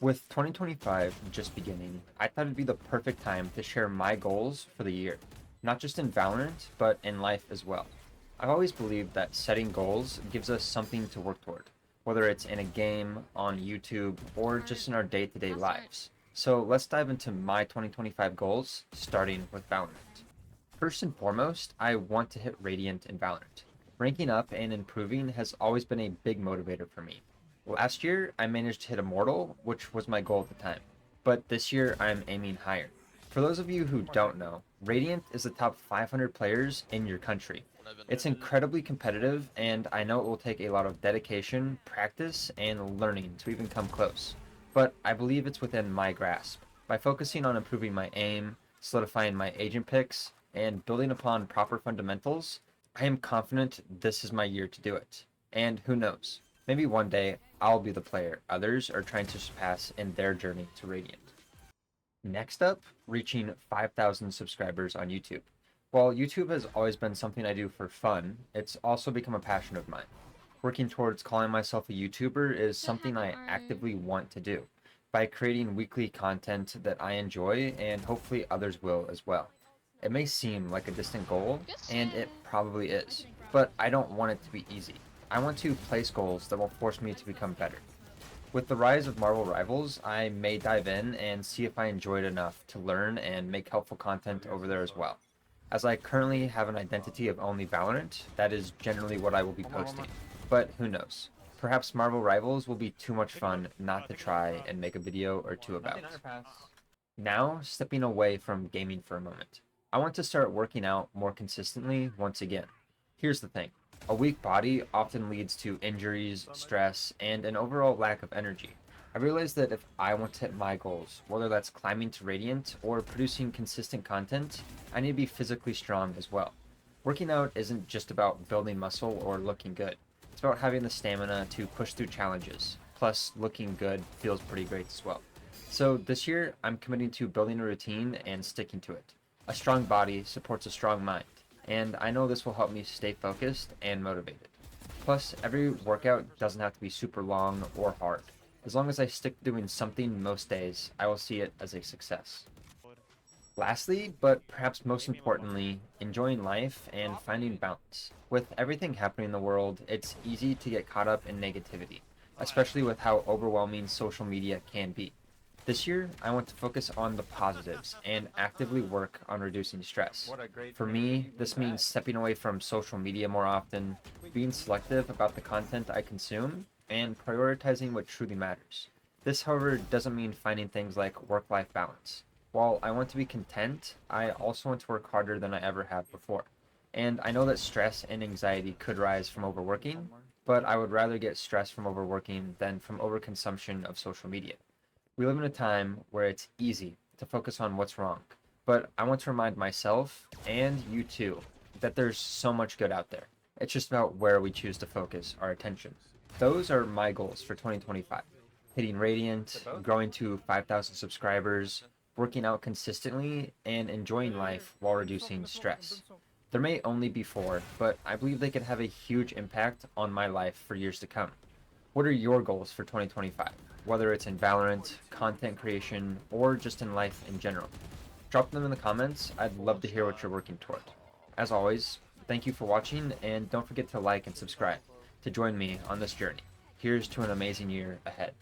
With 2025 just beginning, I thought it'd be the perfect time to share my goals for the year, not just in Valorant, but in life as well. I've always believed that setting goals gives us something to work toward, whether it's in a game, on YouTube, or just in our day-to-day lives. So let's dive into my 2025 goals, starting with Valorant. First and foremost, I want to hit Radiant in Valorant. Ranking up and improving has always been a big motivator for me. Last year, I managed to hit Immortal, which was my goal at the time, but this year I'm aiming higher. For those of you who don't know, Radiant is the top 500 players in your country. It's incredibly competitive, and I know it will take a lot of dedication, practice, and learning to even come close. But I believe it's within my grasp. By focusing on improving my aim, solidifying my agent picks, and building upon proper fundamentals, I am confident this is my year to do it. And who knows? Maybe one day I'll be the player others are trying to surpass in their journey to Radiant. Next up, reaching 5,000 subscribers on YouTube. While YouTube has always been something I do for fun, it's also become a passion of mine. Working towards calling myself a YouTuber is something I actively want to do by creating weekly content that I enjoy and hopefully others will as well. It may seem like a distant goal, and it probably is, but I don't want it to be easy. I want to place goals that will force me to become better. With the rise of Marvel Rivals, I may dive in and see if I enjoy it enough to learn and make helpful content over there as well. As I currently have an identity of only Valorant, that is generally what I will be posting. But who knows? Perhaps Marvel Rivals will be too much fun not to try and make a video or two about. Now, stepping away from gaming for a moment. I want to start working out more consistently once again. Here's the thing. A weak body often leads to injuries, stress, and an overall lack of energy. I realized that if I want to hit my goals, whether that's climbing to Radiant or producing consistent content, I need to be physically strong as well. Working out isn't just about building muscle or looking good. It's about having the stamina to push through challenges. Plus, looking good feels pretty great as well. So this year, I'm committing to building a routine and sticking to it. A strong body supports a strong mind, and I know this will help me stay focused and motivated. Plus, every workout doesn't have to be super long or hard. As long as I stick to doing something most days, I will see it as a success. Lastly, but perhaps most importantly, enjoying life and finding balance. With everything happening in the world, it's easy to get caught up in negativity, especially with how overwhelming social media can be. This year, I want to focus on the positives and actively work on reducing stress. For me, this means stepping away from social media more often, being selective about the content I consume, and prioritizing what truly matters. This, however, doesn't mean finding things like work-life balance. While I want to be content, I also want to work harder than I ever have before. And I know that stress and anxiety could rise from overworking, but I would rather get stress from overworking than from overconsumption of social media. We live in a time where it's easy to focus on what's wrong, but I want to remind myself, and you too, that there's so much good out there. It's just about where we choose to focus our attention. Those are my goals for 2025. Hitting Radiant, growing to 5,000 subscribers, working out consistently, and enjoying life while reducing stress. There may only be four, but I believe they could have a huge impact on my life for years to come. What are your goals for 2025? Whether it's in Valorant, content creation, or just in life in general. Drop them in the comments. I'd love to hear what you're working toward. As always, thank you for watching, and don't forget to like and subscribe to join me on this journey. Here's to an amazing year ahead.